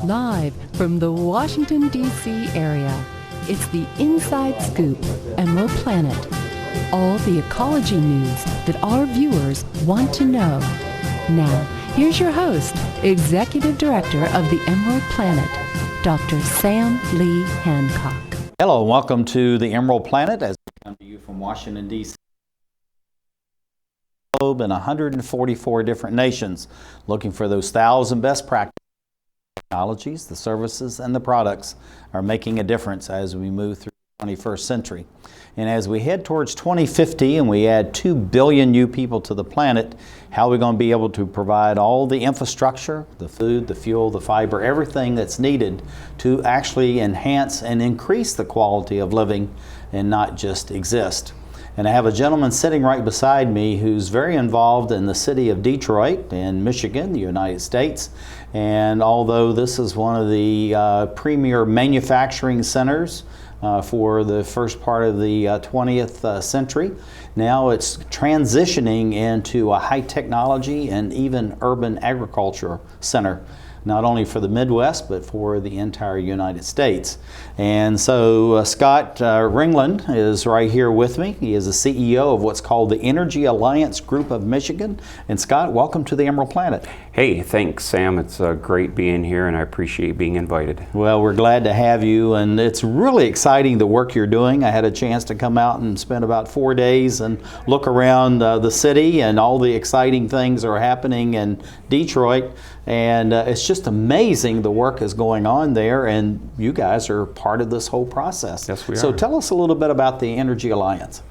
Live from the Washington, D.C. area, it's the Inside Scoop, Emerald Planet. All the ecology news that our viewers want to know. Now, here's your host, Executive Director of the Emerald Planet, Dr. Sam Lee Hancock. Hello, and welcome to the Emerald Planet as we come to you from Washington, D.C. in 144 different nations, looking for those 1,000 best practices. Technologies, the services, and the products are making a difference as we move through the 21st century. And as we head towards 2050 and we add 2 billion new people to the planet, how are we going to be able to provide all the infrastructure, the food, the fuel, the fiber, everything that's needed to actually enhance and increase the quality of living and not just exist? And I have a gentleman sitting right beside me who's very involved in the city of Detroit in Michigan, the United States. And although this is one of the premier manufacturing centers for the first part of the 20th century, now it's transitioning into a high technology and even urban agriculture center, not only for the Midwest, but for the entire United States. And so Scott Ringlein is right here with me. He is the CEO of what's called the Energy Alliance Group of Michigan. And Scott, welcome to the Emerald Planet. Hey, thanks, Sam. It's great being here, and I appreciate being invited. Well, we're glad to have you, and it's really exciting the work you're doing. I had a chance to come out and spend about 4 days and look around the city and all the exciting things that are happening in Detroit. And it's just amazing the work is going on there, and you guys are part of this whole process. Yes, we are. So tell us a little bit about the Energy Alliance.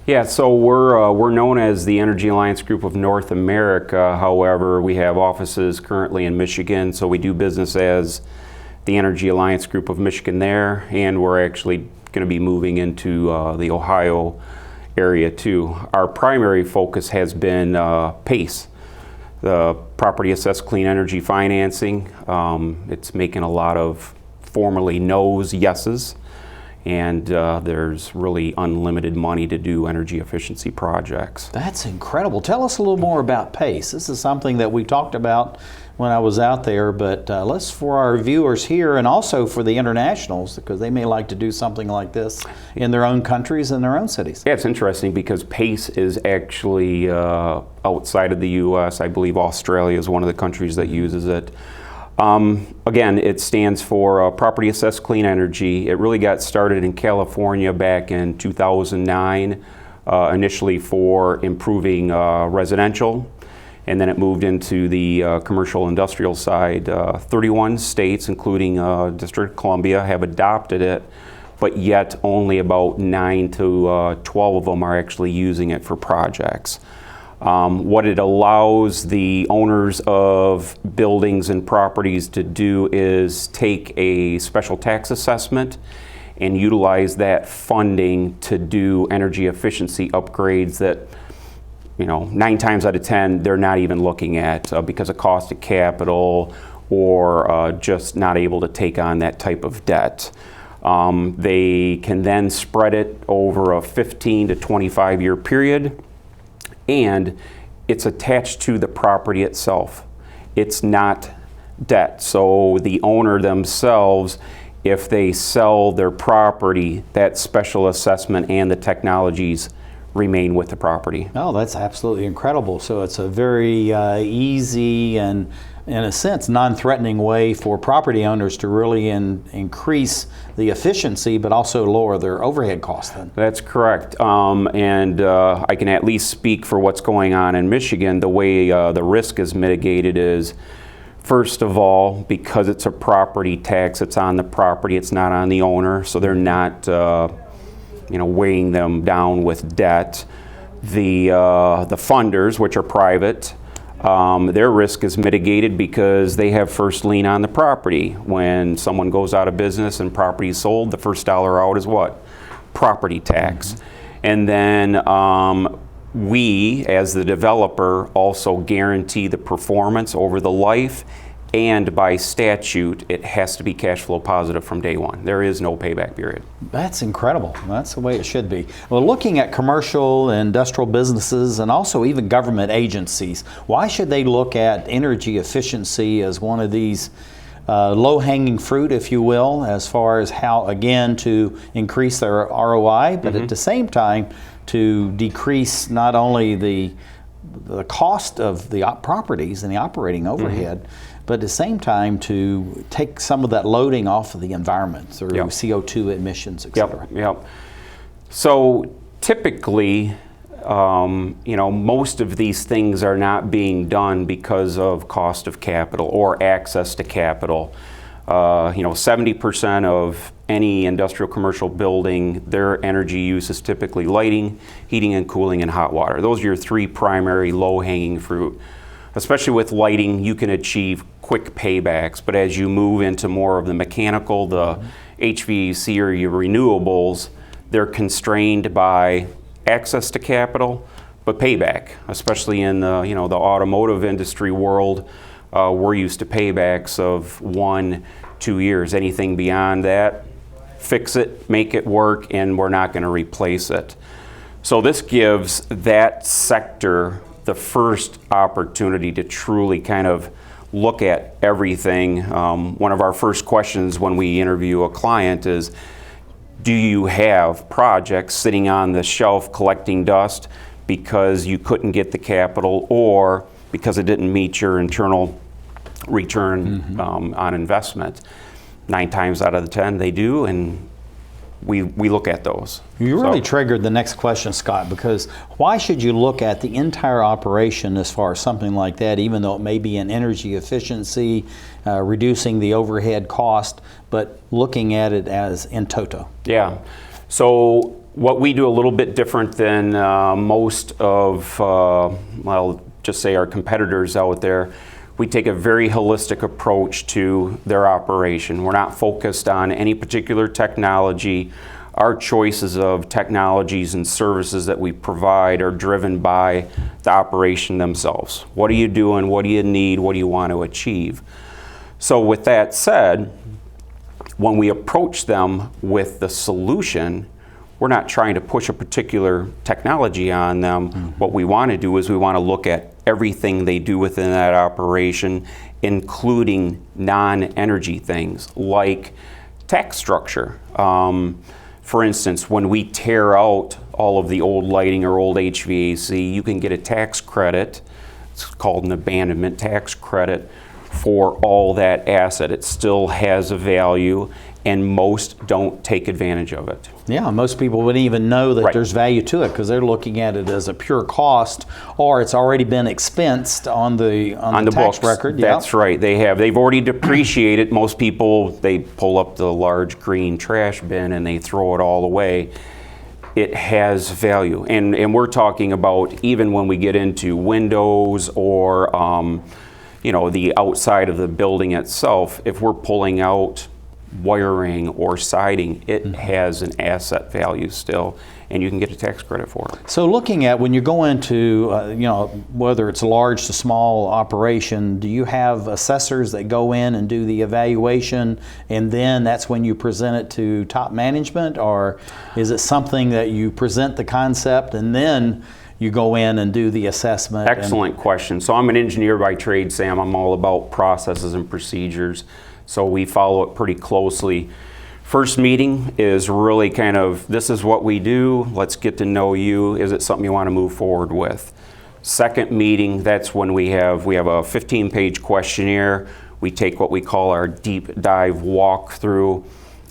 Yeah, so we're known as the Energy Alliance Group of North America. However, we have offices currently in Michigan, so we do business as the Energy Alliance Group of Michigan there, and we're actually going to be moving into the Ohio area too. Our primary focus has been PACE, the Property Assessed Clean Energy Financing. It's making a lot of formerly no's, yeses. And there's really unlimited money to do energy efficiency projects. That's incredible. Tell us a little more about PACE. This is something that we talked about when I was out there, but let's, for our viewers here and also for the internationals, because they may like to do something like this in their own countries and their own cities. Yeah, it's interesting because PACE is actually outside of the U.S. I believe Australia is one of the countries that uses it. Again, it stands for Property Assessed Clean Energy. It really got started in California back in 2009, initially for improving residential, and then it moved into the commercial industrial side. 31 states, including District of Columbia, have adopted it, but yet only about 9 to 12 of them are actually using it for projects. What it allows the owners of buildings and properties to do is take a special tax assessment and utilize that funding to do energy efficiency upgrades that, 9 times out of 10 they're not even looking at because of cost of capital or just not able to take on that type of debt. They can then spread it over a 15 to 25 year period. And it's attached to the property itself. It's not debt. So the owner themselves, if they sell their property, that special assessment and the technologies remain with the property. Oh, that's absolutely incredible. So it's a very easy and, in a sense, non-threatening way for property owners to really increase the efficiency, but also lower their overhead costs then. That's correct. And I can at least speak for what's going on in Michigan. The way the risk is mitigated is, first of all, because it's a property tax, it's on the property, it's not on the owner, so they're not weighing them down with debt. The funders, which are private, their risk is mitigated because they have first lien on the property. When someone goes out of business and property is sold, the first dollar out is what? Property tax. Mm-hmm. And then we, as the developer, also guarantee the performance over the life and by statute, it has to be cash flow positive from day one. There is no payback period. That's incredible. That's the way it should be. Well, looking at commercial and industrial businesses and also even government agencies, why should they look at energy efficiency as one of these low-hanging fruit, if you will, as far as how, again, to increase their ROI, but at the same time to decrease not only the cost of the properties and the operating overhead, but at the same time to take some of that loading off of the environment through CO2 emissions, et cetera. Yep. So typically, most of these things are not being done because of cost of capital or access to capital. 70% of any industrial commercial building, their energy use is typically lighting, heating and cooling, and hot water. Those are your three primary low-hanging fruit. Especially with lighting, you can achieve quick paybacks, but as you move into more of the mechanical, the HVAC or your renewables, they're constrained by access to capital, but payback, especially in the the automotive industry world, we're used to paybacks of 1-2 years. Anything beyond that, fix it, make it work, and we're not going to replace it. So this gives that sector the first opportunity to truly kind of look at everything. One of our first questions when we interview a client is, do you have projects sitting on the shelf collecting dust because you couldn't get the capital or because it didn't meet your internal return on investment? 9 times out of the 10 they do, and we look at those. You really triggered the next question, Scott, because why should you look at the entire operation as far as something like that, even though it may be an energy efficiency, reducing the overhead cost, but looking at it as in toto? Yeah. So what we do a little bit different than most of, just say our competitors out there, we take a very holistic approach to their operation. We're not focused on any particular technology. Our choices of technologies and services that we provide are driven by the operation themselves. What are you doing? What do you need? What do you want to achieve? So with that said, when we approach them with the solution, we're not trying to push a particular technology on them. What we want to do is we want to look at everything they do within that operation, including non-energy things like tax structure. For instance, when we tear out all of the old lighting or old HVAC, you can get a tax credit. It's called an abandonment tax credit for all that asset. It still has a value, and most don't take advantage of it. Yeah, most people wouldn't even know that there's value to it because they're looking at it as a pure cost, or it's already been expensed on the tax books. record. That's right. They've already depreciated. Most people, they pull up the large green trash bin and they throw it all away. It has value, and we're talking about even when we get into windows or the outside of the building itself. If we're pulling out wiring or siding, it has an asset value still, and you can get a tax credit for it. So looking at when you go into, whether it's large to small operation, do you have assessors that go in and do the evaluation, and then that's when you present it to top management, or is it something that you present the concept and then you go in and do the assessment? Excellent question. So I'm an engineer by trade, Sam. I'm all about processes and procedures. So we follow it pretty closely. First meeting is really kind of, this is what we do, let's get to know you, is it something you want to move forward with? Second meeting, that's when we have a 15-page questionnaire. We take what we call our deep dive walkthrough,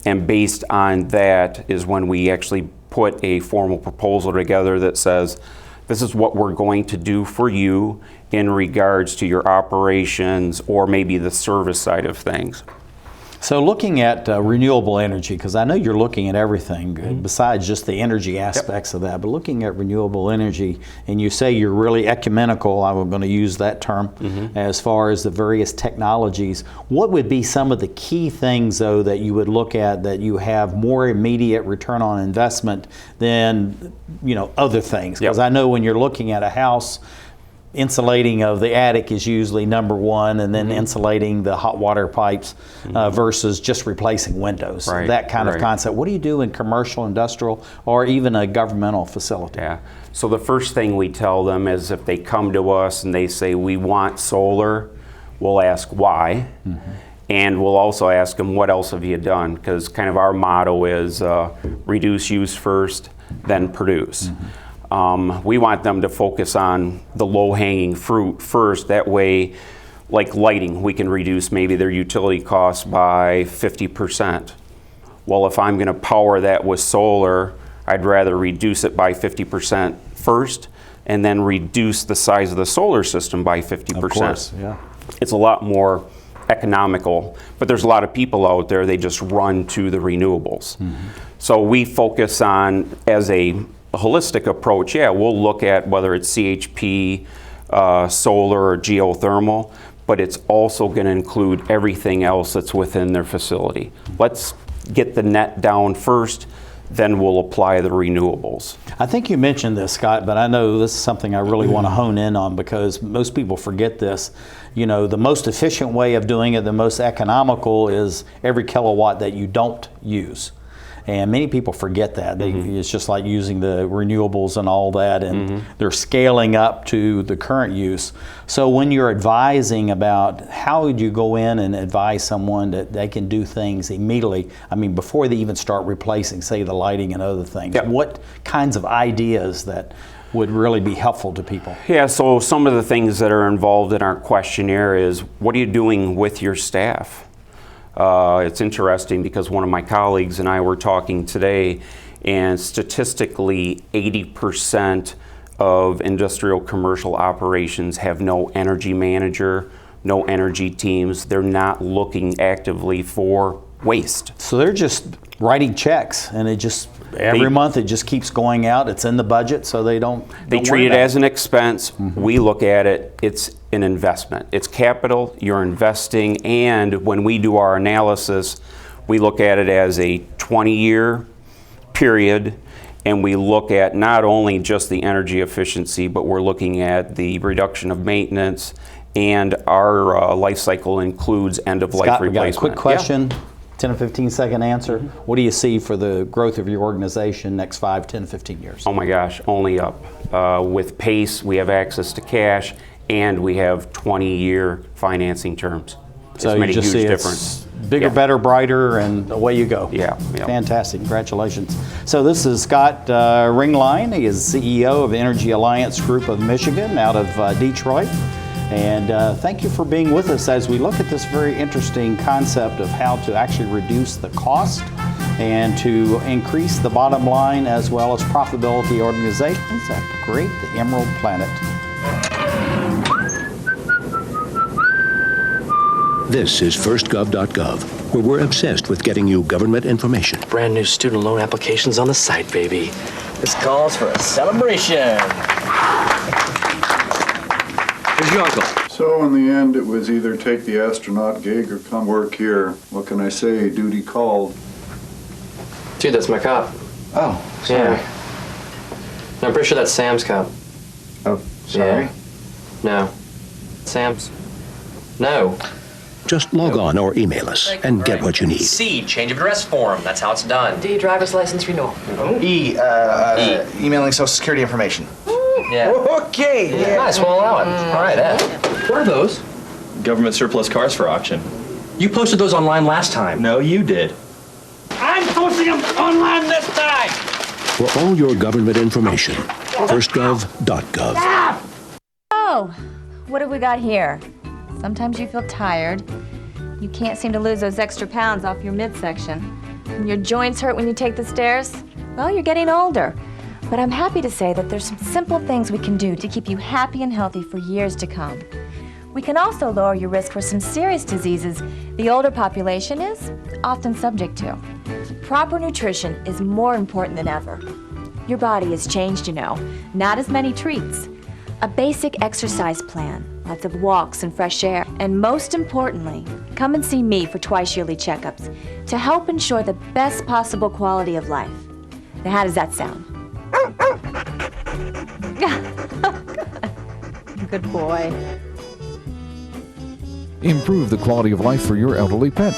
and based on that is when we actually put a formal proposal together that says, this is what we're going to do for you in regards to your operations or maybe the service side of things. So looking at renewable energy, because I know you're looking at everything besides just the energy aspects of that, but looking at renewable energy, and you say you're really ecumenical, I'm going to use that term, as far as the various technologies. What would be some of the key things, though, that you would look at that you have more immediate return on investment than other things? Because I know when you're looking at a house, insulating of the attic is usually number one, and then insulating the hot water pipes versus just replacing windows. Right, That kind of right. concept. What do you do in commercial, industrial, or even a governmental facility? Yeah. So the first thing we tell them is if they come to us and they say we want solar, we'll ask why. And we'll also ask them, what else have you done? Because kind of our motto is reduce, use first, then produce. We want them to focus on the low-hanging fruit first. That way, like lighting, we can reduce maybe their utility costs by 50%. Well, if I'm going to power that with solar, I'd rather reduce it by 50% first and then reduce the size of the solar system by 50%. Of course, yeah. It's a lot more economical, but there's a lot of people out there, they just run to the renewables. So we focus on, as a holistic approach, we'll look at whether it's CHP, solar, or geothermal, but it's also going to include everything else that's within their facility. Let's get the net down first, then we'll apply the renewables. I think you mentioned this, Scott, but I know this is something I really want to hone in on because most people forget this. You know, the most efficient way of doing it, the most economical, is every kilowatt that you don't use. And many people forget that. It's just like using the renewables and all that, and they're scaling up to the current use. So when you're advising about how would you go in and advise someone that they can do things immediately, I mean, before they even start replacing, say, the lighting and other things, what kinds of ideas that would really be helpful to people? Yeah, so some of the things that are involved in our questionnaire is, what are you doing with your staff? It's interesting because one of my colleagues and I were talking today, and statistically 80% of industrial commercial operations have no energy manager, no energy teams. They're not looking actively for waste. So they're just writing checks, and it just every month it just keeps going out. It's in the budget, so they don't treat it as an expense. We look at it, it's an investment. It's capital, you're investing, and when we do our analysis, we look at it as a 20-year period, and we look at not only just the energy efficiency, but we're looking at the reduction of maintenance, and our life cycle includes end-of-life Scott, replacement. we got a quick question. 10 or 15 second answer. What do you see for the growth of your organization next 5, 10, 15 years? Oh my gosh, only up. With PACE, we have access to cash, and we have 20-year financing terms. So it's you made a just huge see difference. It's bigger, better, brighter, and away you go. Yeah. Fantastic. Congratulations. So this is Scott Ringlein. He is CEO of Energy Alliance Group of Michigan out of Detroit. And thank you for being with us as we look at this very interesting concept of how to actually reduce the cost and to increase the bottom line as well as profitability organizations that create the Emerald Planet. This is firstgov.gov, where we're obsessed with getting you government information. Brand new student loan applications on the site, baby. This calls for a celebration. Here's your uncle. So in the end, it was either take the astronaut gig or come work here. What can I say? Duty called. Dude, that's my cop. Oh, sorry. Yeah. No, I'm pretty sure that's Sam's cop. Oh, sorry. Yeah. No. Sam's? No. Just log on or email us and get what you need. C, change of address form. That's how it's done. D, driver's license renewal. E, emailing Social Security information. Yeah. Okay. Yeah. Nice, we'll allow it. All right, What are those? Government surplus cars for auction. You posted those online last time. No, you did. I'm posting them online this time! For all your government information, firstgov.gov. Oh, what have we got here? Sometimes you feel tired. You can't seem to lose those extra pounds off your midsection. And your joints hurt when you take the stairs? Well, you're getting older. But I'm happy to say that there's some simple things we can do to keep you happy and healthy for years to come. We can also lower your risk for some serious diseases the older population is often subject to. Proper nutrition is more important than ever. Your body has changed, you know. Not as many treats. A basic exercise plan, lots of walks and fresh air, and most importantly, come and see me for twice-yearly checkups to help ensure the best possible quality of life. Now, how does that sound? Good boy. Improve the quality of life for your elderly pet.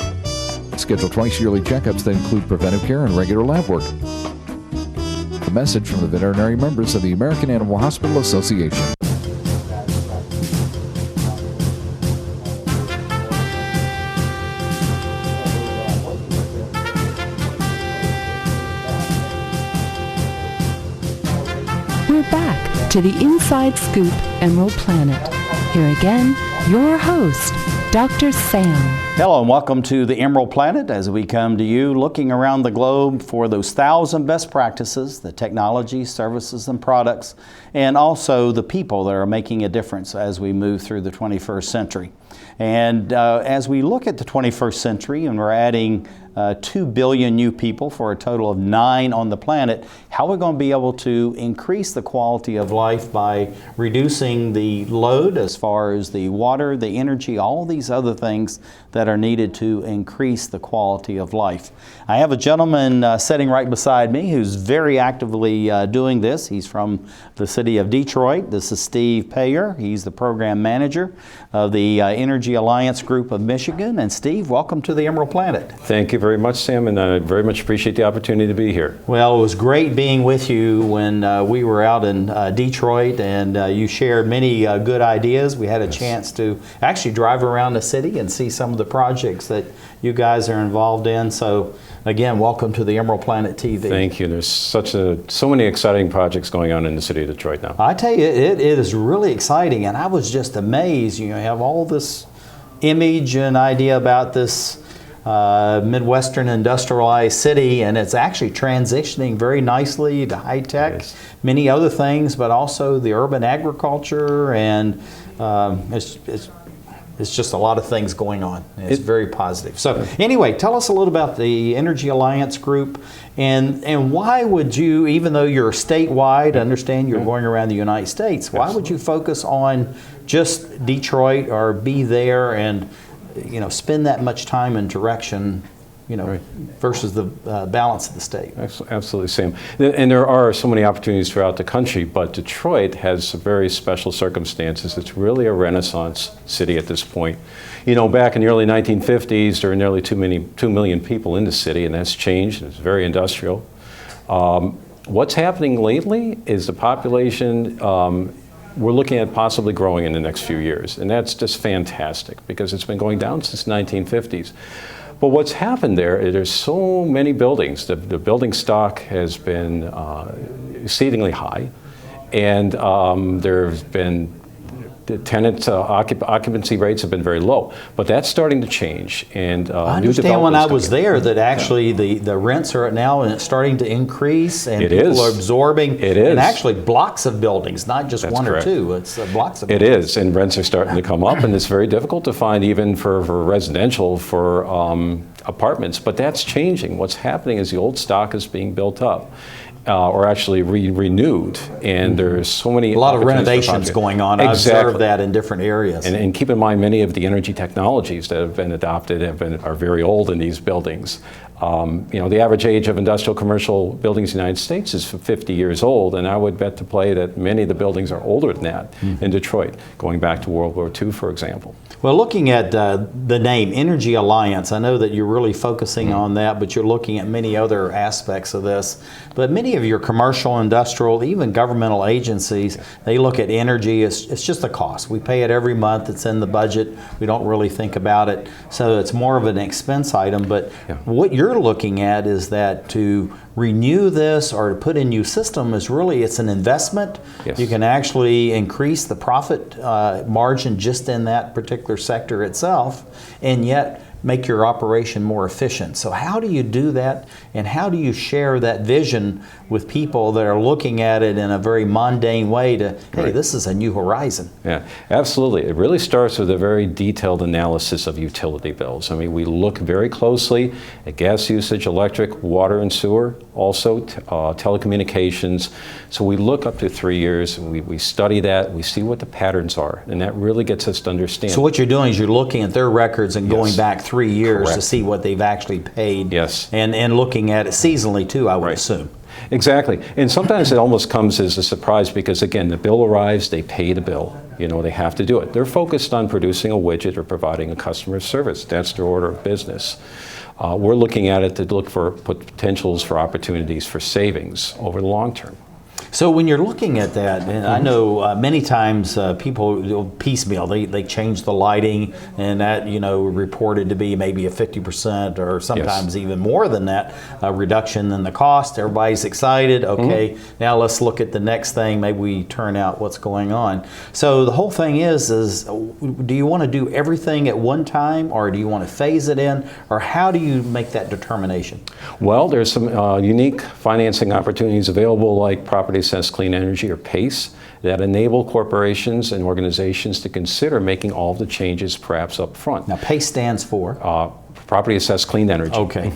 Schedule twice yearly checkups that include preventive care and regular lab work. A message from the veterinary members of the American Animal Hospital Association. We're back to the Inside Scoop Emerald Planet. Here again, your host, Dr. Sam. Hello and welcome to the Emerald Planet as we come to you looking around the globe for those 1,000 best practices, the technology, services, and products, and also the people that are making a difference as we move through the 21st century. And as we look at the 21st century and we're adding 2 billion new people for a total of 9 on the planet, how are we going to be able to increase the quality of life by reducing the load as far as the water, the energy, all these other things that are needed to increase the quality of life. I have a gentleman sitting right beside me who's very actively doing this. He's from the city of Detroit. This is Steve Payer. He's the program manager of the Energy Alliance Group of Michigan. And Steve, welcome to the Emerald Planet. Thank you very much, Sam, and I very much appreciate the opportunity to be here. Well, it was great being with you when we were out in Detroit, and you shared many good ideas. We had a chance to actually drive around the city and see some of the projects that you guys are involved in. So again, welcome to the Emerald Planet TV. Thank you. There's so many exciting projects going on in the city of Detroit now. I tell you, it is really exciting, and I was just amazed. You have all this image and idea about this Midwestern industrialized city, and it's actually transitioning very nicely to high tech, yes, many other things, but also the urban agriculture, and it's just a lot of things going on. It's very positive. So anyway, tell us a little about the Energy Alliance Group, and why would you, even though you're statewide, understand you're going around the United States, why would you focus on just Detroit or be there and spend that much time and direction, versus the balance of the state? Absolutely, Sam. And there are so many opportunities throughout the country, but Detroit has very special circumstances. It's really a Renaissance city at this point. Back in the early 1950s, there were nearly 2 million people in the city, and that's changed. It's very industrial. What's happening lately is the population, we're looking at possibly growing in the next few years, and that's just fantastic because it's been going down since the 1950s. But what's happened there's so many buildings. The building stock has been exceedingly high, and there have been the tenant occupancy rates have been very low, but that's starting to change. And I understand when I was there that actually the rents are now and it's starting to increase, and people are absorbing. It is. And actually blocks of buildings, not just one or two. It's blocks of buildings. It is, and rents are starting to come up, and it's very difficult to find even for residential, for apartments. But that's changing. What's happening is the old stock is being built up. Or actually renewed, and there's so many. A lot of renovations going on. Exactly. I've observed that in different areas. And keep in mind, many of the energy technologies that have been adopted are very old in these buildings. The average age of industrial commercial buildings in the United States is 50 years old, and I would bet to play that many of the buildings are older than that in Detroit, going back to World War II, for example. Well, looking at the name Energy Alliance, I know that you're really focusing on that, but you're looking at many other aspects of this. But many of your commercial, industrial, even governmental agencies, they look at energy as it's just a cost. We pay it every month. It's in the budget. We don't really think about it. So it's more of an expense item. But what you're looking at is that to renew this or to put in new system is really, it's an investment. Yes. You can actually increase the profit margin just in that particular sector itself, and yet make your operation more efficient. So how do you do that, and how do you share that vision with people that are looking at it in a very mundane way to, hey, this is a new horizon? Yeah, absolutely. It really starts with a very detailed analysis of utility bills. I mean, we look very closely at gas usage, electric, water and sewer, also telecommunications. So we look up to 3 years, and we study that, we see what the patterns are, and that really gets us to understand. So what you're doing is you're looking at their records and going back 3 years Correct. to see what they've actually paid. Yes. And looking at it seasonally too, I would assume. Exactly. And sometimes it almost comes as a surprise because, again, the bill arrives, they pay the bill. You know, they have to do it. They're focused on producing a widget or providing a customer service. That's their order of business. We're looking at it to look for potentials for opportunities for savings over the long term. So when you're looking at that, and I know many times people piecemeal, they change the lighting, and that, you know, reported to be maybe a 50% or sometimes even more than that reduction in the cost. Everybody's excited. Okay, now let's look at the next thing. Maybe we turn out what's going on. So the whole thing is do you want to do everything at one time, or do you want to phase it in, or how do you make that determination? Well, there's some unique financing opportunities available, like Property Assessed Clean Energy, or PACE, that enable corporations and organizations to consider making all the changes perhaps up front. Now, PACE stands for? Property Assessed Clean Energy. Okay.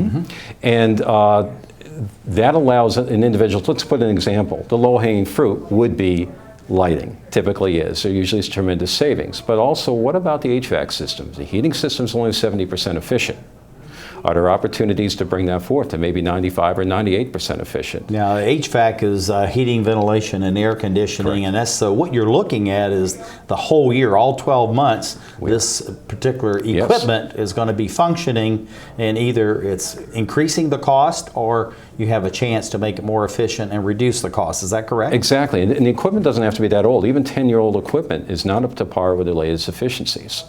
And that allows an individual, let's put an example, the low-hanging fruit would be lighting, typically is. So usually it's tremendous savings. But also, what about the HVAC systems? The heating system is only 70% efficient. Are there opportunities to bring that forth to maybe 95 or 98% efficient? Now, HVAC is heating, ventilation, and air conditioning, and that's so what you're looking at is the whole year, all 12 months, this particular equipment is going to be functioning, and either it's increasing the cost or you have a chance to make it more efficient and reduce the cost. Is that correct? Exactly, and the equipment doesn't have to be that old. Even 10-year-old equipment is not up to par with the latest efficiencies.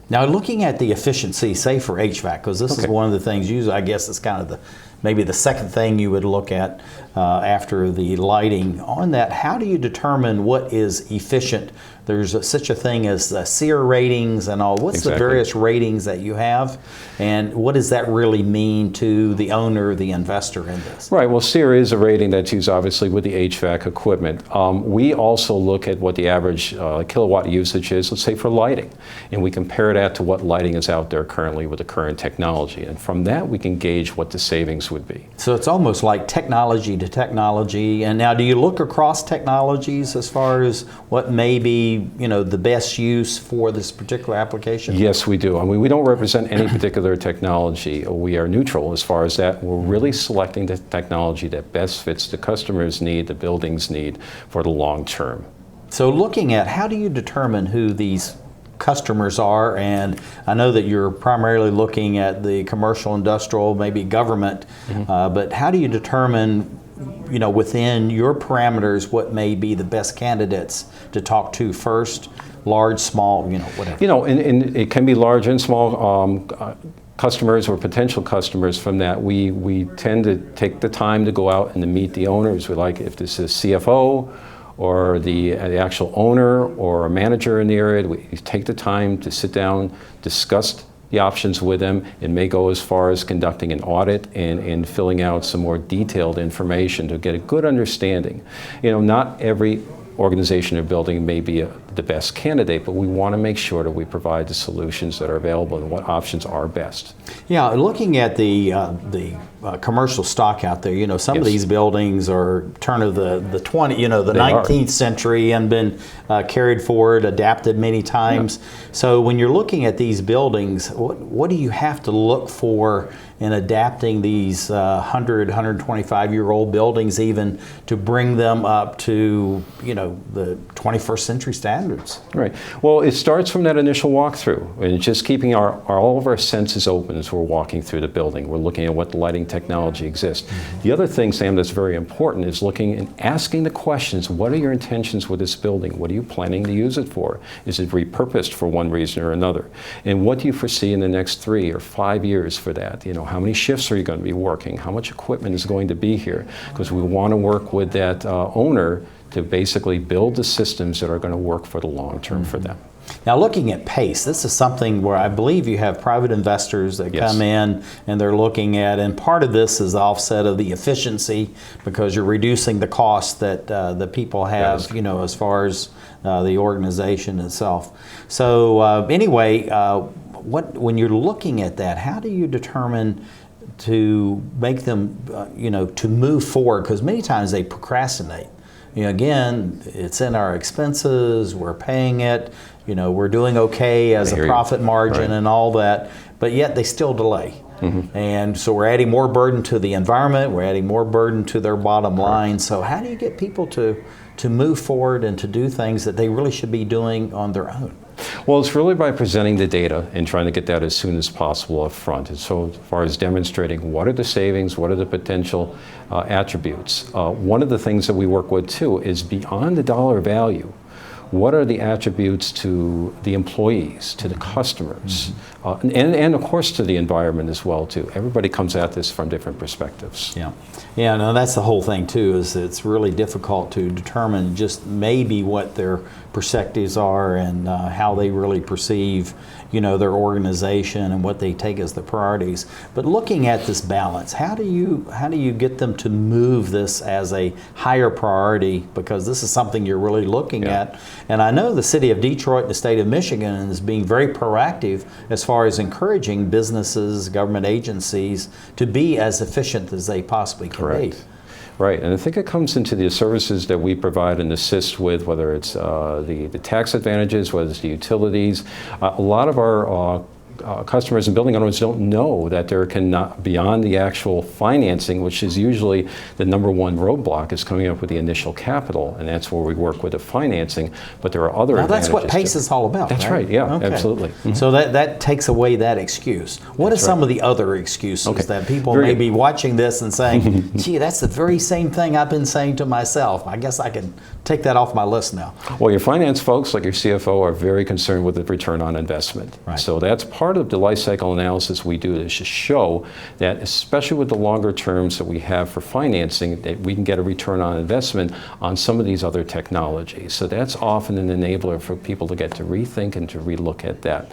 Now, looking at the efficiency, say for HVAC, because this is one of the things, usually I guess it's kind of maybe the second thing you would look at after the lighting. On that, how do you determine what is efficient? There's such a thing as SEER ratings and all. What's the various ratings that you have, and what does that really mean to the owner, the investor in this? Right, well, SEER is a rating that's used obviously with the HVAC equipment. We also look at what the average kilowatt usage is, let's say for lighting, and we compare that to what lighting is out there currently with the current technology, and from that we can gauge what the savings would be. So it's almost like technology to technology. And now, do you look across technologies as far as what may be, you know, the best use for this particular application? Yes, we do. I mean, we don't represent any particular technology. We are neutral as far as that. We're really selecting the technology that best fits the customer's need, the building's need for the long term. So looking at, how do you determine who these customers are? And I know that you're primarily looking at the commercial, industrial, maybe government, but how do you determine, you know, within your parameters, what may be the best candidates to talk to first? Large, small, you know, whatever. You know, and it can be large and small customers or potential customers. From that, we tend to take the time to go out and to meet the owners. We like, if this is CFO or the actual owner or a manager in the area, we take the time to sit down, discuss the options with them. It may go as far as conducting an audit and filling out some more detailed information to get a good understanding. You know, not every organization or building may be the best candidate, but we want to make sure that we provide the solutions that are available and what options are best. Yeah, looking at the commercial stock out there, you know, some of these buildings are turn of the 19th century and been carried forward, adapted many times. So when you're looking at these buildings, what do you have to look for in adapting these 125-year-old buildings, even to bring them up to, you know, the 21st century standards? Right. Well, it starts from that initial walkthrough, and just keeping all of our senses open as we're walking through the building. We're looking at what lighting technology exists. The other thing, Sam, that's very important is looking and asking the questions. What are your intentions with this building? What are you planning to use it for? Is it repurposed for one reason or another? And what do you foresee in the next 3 or 5 years for that? You know, how many shifts are you going to be working? How much equipment is going to be here? Because we want to work with that owner to basically build the systems that are going to work for the long term for them. Now, looking at PACE, this is something where I believe you have private investors that come in and they're looking at, and part of this is the offset of the efficiency because you're reducing the cost that the people have, you know, as far as the organization itself. So anyway, when you're looking at that, how do you determine to make them, you know, to move forward? Because many times they procrastinate. You know, again, it's in our expenses, we're paying it, you know, we're doing okay as a profit margin and all that, but yet they still delay. And so we're adding more burden to the environment, we're adding more burden to their bottom line. So how do you get people to move forward and to do things that they really should be doing on their own? Well, it's really by presenting the data and trying to get that as soon as possible up front. And so as far as demonstrating what are the savings, what are the potential attributes. One of the things that we work with too is beyond the dollar value. What are the attributes to the employees, to the customers, and of course to the environment as well too. Everybody comes at this from different perspectives. Yeah, no, that's the whole thing too, is it's really difficult to determine just maybe what their perspectives are and how they really perceive, their organization and what they take as the priorities. But looking at this balance, how do you get them to move this as a higher priority, because this is something you're really looking at. And I know the city of Detroit and the state of Michigan is being very proactive as far as encouraging businesses, government agencies to be as efficient as they possibly can be. Right, and I think it comes into the services that we provide and assist with, whether it's the tax advantages, whether it's the utilities. A lot of our customers and building owners don't know that there cannot, beyond the actual financing, which is usually the number one roadblock, is coming up with the initial capital, and that's where we work with the financing. But there are other advantages. That's what PACE is all about. That's right, yeah, absolutely. So that takes away that excuse. What are some of the other excuses that people may be watching this and saying, gee, that's the very same thing I've been saying to myself. I guess I can take that off my list now. Well, your finance folks, like your CFO, are very concerned with the return on investment. So that's part of the life cycle analysis we do, is to show that, especially with the longer terms that we have for financing, that we can get a return on investment on some of these other technologies. So that's often an enabler for people to get to rethink and to relook at that.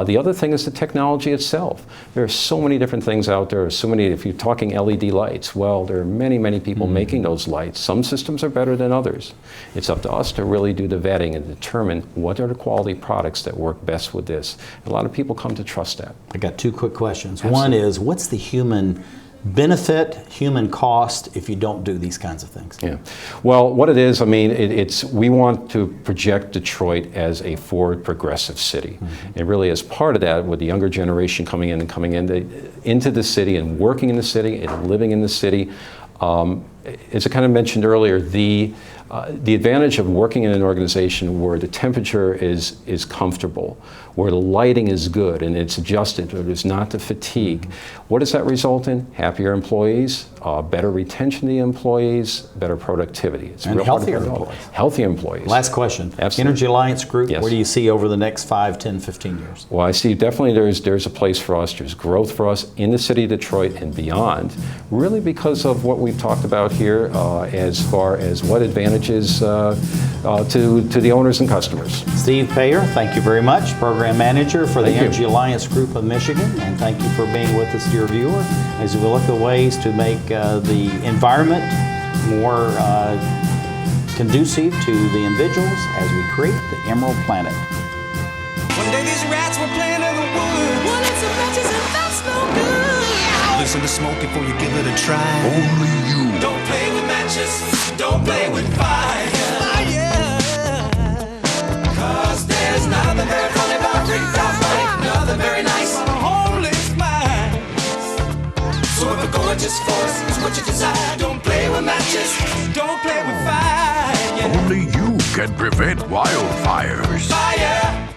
The other thing is the technology itself. There are so many different things out there. So many, if you're talking LED lights, well, there are many, many people making those lights. Some systems are better than others. It's up to us to really do the vetting and determine what are the quality products that work best with this. A lot of people come to trust that. I got two quick questions. One is, what's the human benefit, human cost if you don't do these kinds of things? Yeah. Well, what it is, I mean, we want to project Detroit as a forward progressive city. And really as part of that, with the younger generation coming into the city and working in the city and living in the city, as I kind of mentioned earlier, the advantage of working in an organization where the temperature is comfortable, where the lighting is good and it's adjusted, where there's not the fatigue. What does that result in? Happier employees, better retention of the employees, better productivity. It's and healthier employees. Healthier employees. Last question. Absolutely. Energy Alliance Group, what do you see over the next 5, 10, 15 years? Well, I see definitely there's a place for us, there's growth for us in the city of Detroit and beyond, really because of what we've talked about here as far as what advantages to the owners and customers. Steve Payer, thank you very much, Program Manager for the Energy Alliance Group of Michigan, and thank you for being with us, dear viewer, as we look at ways to make the environment more conducive to the individuals as we create the Emerald Planet. One day these rats were playing in the woods. Well, it's some matches and that's no good. Listen to smoke before you give it a try. Only you. Don't play with matches. Don't play with fire. Cause there's nothing very funny about ripped off life. Nothing very nice on a homeless mind. So if a gorgeous force is what you desire, don't play with matches. Don't play with fire. Only you can prevent wildfires. Fire.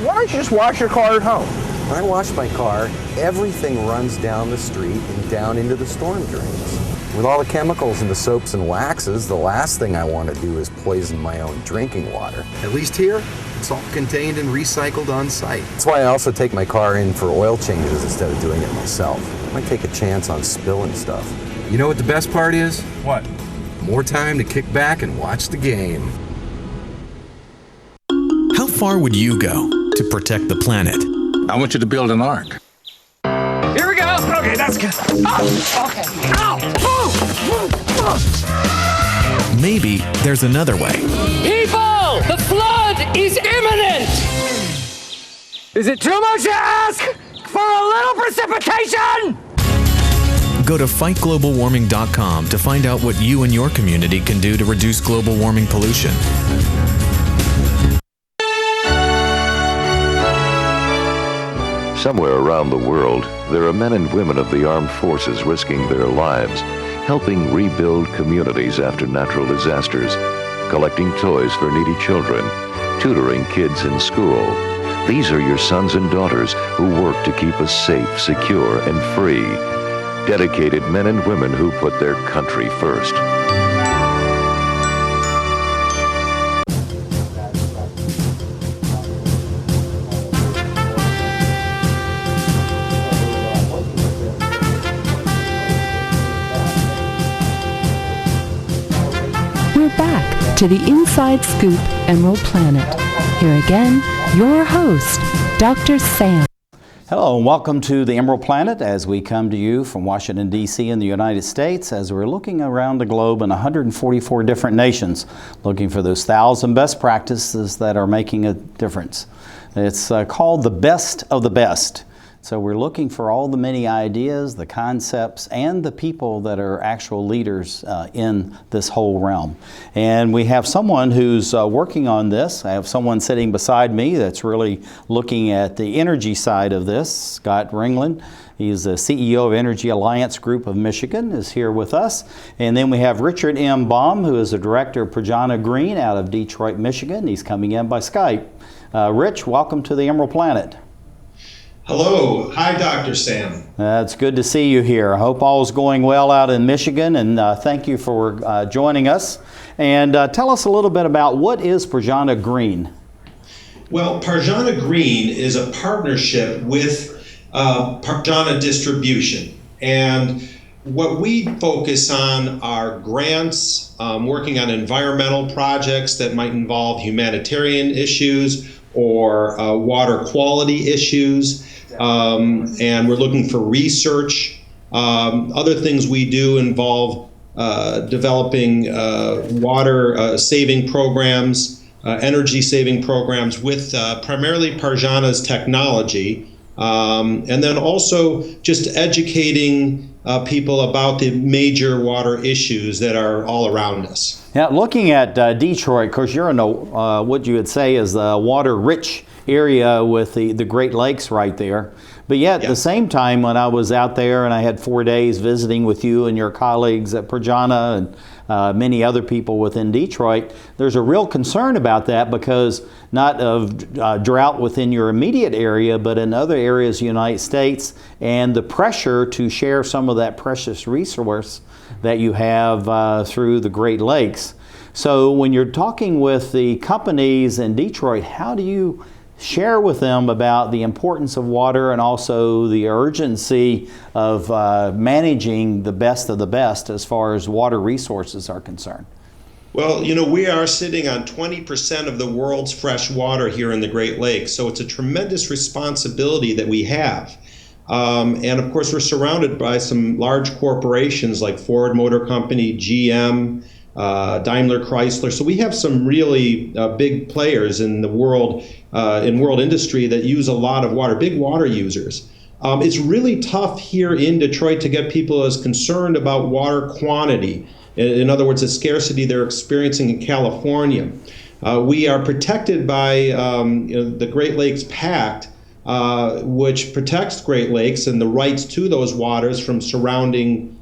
Why don't you just wash your car at home? When I wash my car, everything runs down the street and down into the storm drains. With all the chemicals in the soaps and waxes, the last thing I want to do is poison my own drinking water. At least here, it's all contained and recycled on site. That's why I also take my car in for oil changes instead of doing it myself. I might take a chance on spilling stuff. You know what the best part is? What? More time to kick back and watch the game. How far would you go to protect the planet? I want you to build an ark. Here we go. Okay, that's good. Oh, okay. Ow! Maybe there's another way. People, the flood is imminent. Is it too much to ask for a little precipitation? Go to fightglobalwarming.com to find out what you and your community can do to reduce global warming pollution. Somewhere around the world, there are men and women of the armed forces risking their lives, helping rebuild communities after natural disasters, collecting toys for needy children, tutoring kids in school. These are your sons and daughters who work to keep us safe, secure, and free. Dedicated men and women who put their country first. We're back to the Inside Scoop Emerald Planet. Here again, your host, Dr. Sam. Hello and welcome to the Emerald Planet as we come to you from Washington, D.C. in the United States as we're looking around the globe in 144 different nations, looking for those 1,000 best practices that are making a difference. It's called the best of the best. So we're looking for all the many ideas, the concepts, and the people that are actual leaders in this whole realm. And we have someone who's working on this. I have someone sitting beside me that's really looking at the energy side of this. Scott Ringlein, he's the CEO of Energy Alliance Group of Michigan, is here with us. And then we have Richard M. Baum, who is the director of Parjana Green out of Detroit, Michigan. He's coming in by Skype. Rich, welcome to the Emerald Planet. Hello. Hi, Dr. Sam. It's good to see you here. I hope all is going well out in Michigan, and thank you for joining us. And tell us a little bit about what is Parjana Green? Well, Parjana Green is a partnership with Parjana Distribution. And what we focus on are grants, working on environmental projects that might involve humanitarian issues or water quality issues. And we're looking for research. Other things we do involve developing water saving programs, energy saving programs with primarily Parjana's technology. And then also just educating people about the major water issues that are all around us. Now, looking at Detroit, of course, you're in what you would say is the water-rich area with the Great Lakes right there. But yet, at the same time, when I was out there and I had 4 days visiting with you and your colleagues at Parjana and many other people within Detroit, there's a real concern about that because not of drought within your immediate area, but in other areas of the United States, and the pressure to share some of that precious resource that you have through the Great Lakes. So when you're talking with the companies in Detroit, how do you share with them about the importance of water and also the urgency of managing the best of the best as far as water resources are concerned? Well, you know, we are sitting on 20% of the world's fresh water here in the Great Lakes, so it's a tremendous responsibility that we have. And of course, we're surrounded by some large corporations like Ford Motor Company, GM, Daimler Chrysler. So we have some really big players in the world, in world industry that use a lot of water, big water users. It's really tough here in Detroit to get people as concerned about water quantity. In other words, the scarcity they're experiencing in California. We are protected by the Great Lakes Pact, which protects Great Lakes and the rights to those waters from surrounding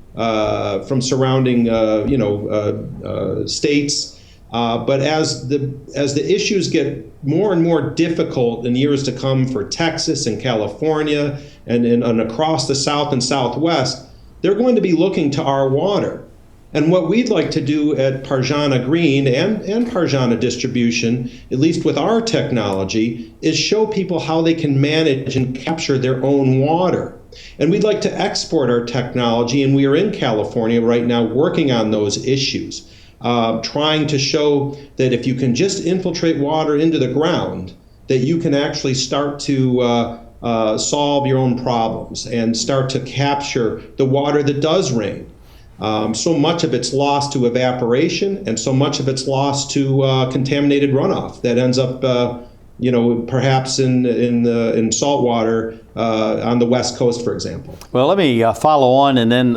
states. But as the issues get more and more difficult in years to come for Texas and California and across the South and Southwest, they're going to be looking to our water. And what we'd like to do at Parjana Green and Parjana Distribution, at least with our technology, is show people how they can manage and capture their own water. And we'd like to export our technology, and we are in California right now working on those issues, trying to show that if you can just infiltrate water into the ground, that you can actually start to solve your own problems and start to capture the water that does rain. So much of it's lost to evaporation, and so much of it's lost to contaminated runoff that ends up, perhaps in salt water on the West Coast, for example. Well, let me follow on and then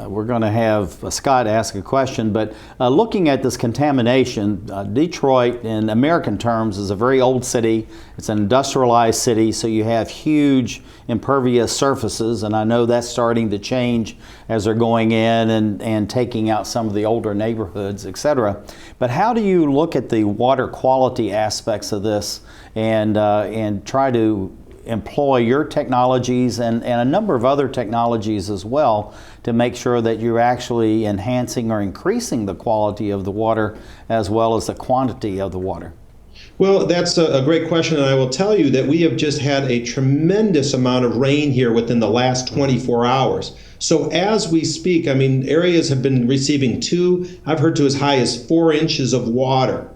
we're going to have Scott ask a question, but looking at this contamination, Detroit in American terms is a very old city. It's an industrialized city, so you have huge impervious surfaces, and I know that's starting to change as they're going in and taking out some of the older neighborhoods, etc. But how do you look at the water quality aspects of this and try to employ your technologies and a number of other technologies as well to make sure that you're actually enhancing or increasing the quality of the water as well as the quantity of the water? Well, that's a great question, and I will tell you that we have just had a tremendous amount of rain here within the last 24 hours. So as we speak, I mean, areas have been receiving 2, I've heard to as high as 4 inches of water.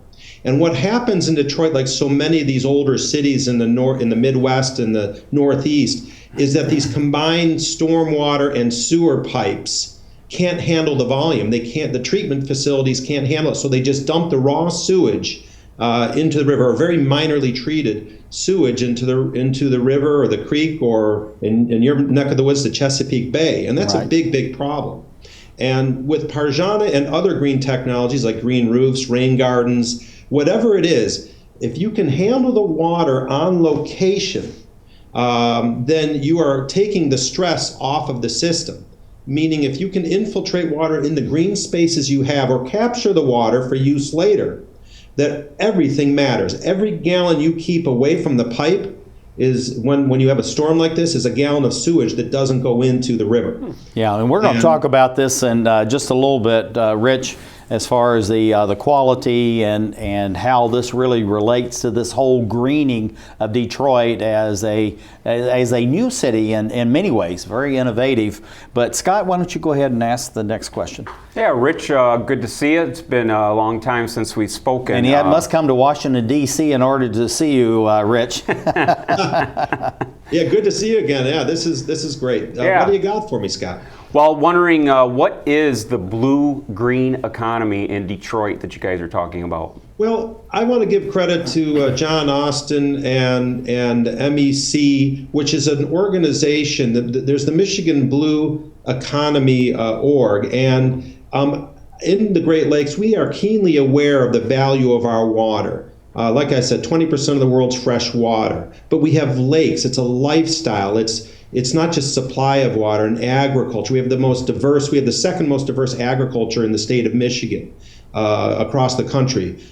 And what happens in Detroit, like so many of these older cities in the Midwest and the Northeast, is that these combined stormwater and sewer pipes can't handle the volume. The treatment facilities can't handle it, so they just dump the raw sewage into the river, or very minorly treated sewage into the river or the creek, or in your neck of the woods, the Chesapeake Bay. And that's a big, big problem. And with Parjana and other green technologies like green roofs, rain gardens, whatever it is, if you can handle the water on location, then you are taking the stress off of the system. Meaning if you can infiltrate water in the green spaces you have or capture the water for use later, that everything matters. Every gallon you keep away from the pipe is, when you have a storm like this, is a gallon of sewage that doesn't go into the river. Yeah, and we're going to talk about this in just a little bit, Rich, as far as the quality and how this really relates to this whole greening of Detroit as a new city in many ways, very innovative. But Scott, why don't you go ahead and ask the next question? Yeah, Rich, good to see you. It's been a long time since we've spoken. And you must come to Washington, D.C. in order to see you, Rich. Yeah, good to see you again. Yeah, this is great. What do you got for me, Scott? Well, wondering what is the blue-green economy in Detroit that you guys are talking about? Well, I want to give credit to John Austin and MEC, which is an organization. There's the Michigan Blue Economy org, and in the Great Lakes, we are keenly aware of the value of our water. Like I said, 20% of the world's fresh water, but we have lakes. It's a lifestyle. It's not just supply of water and agriculture. We have the second most diverse agriculture in the state of Michigan across the country.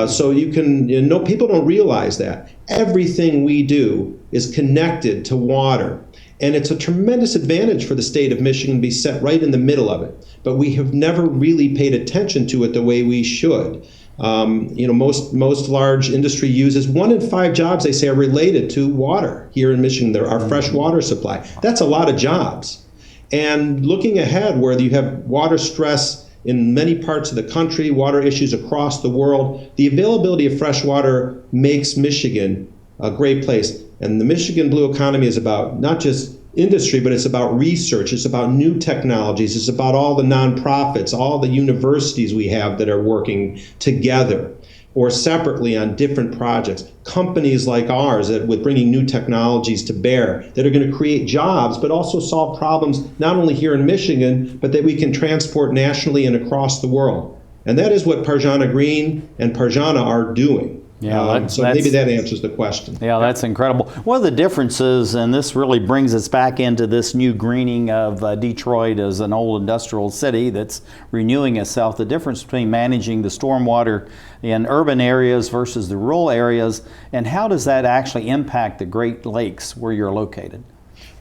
So people don't realize that. Everything we do is connected to water. And it's a tremendous advantage for the state of Michigan to be set right in the middle of it. But we have never really paid attention to it the way we should. Most large industry uses 1 in 5 jobs, they say, are related to water here in Michigan. There are fresh water supply. That's a lot of jobs. And looking ahead, where you have water stress in many parts of the country, water issues across the world, the availability of fresh water makes Michigan a great place. And the Michigan Blue Economy is about not just industry, but it's about research, it's about new technologies, it's about all the nonprofits, all the universities we have that are working together or separately on different projects. Companies like ours that with bringing new technologies to bear that are going to create jobs, but also solve problems not only here in Michigan, but that we can transport nationally and across the world. And that is what Parjana Green and Parjana are doing. Yeah, so maybe that answers the question. Yeah, that's incredible. One of the differences, and this really brings us back into this new greening of Detroit as an old industrial city that's renewing itself, the difference between managing the stormwater in urban areas versus the rural areas, and how does that actually impact the Great Lakes where you're located?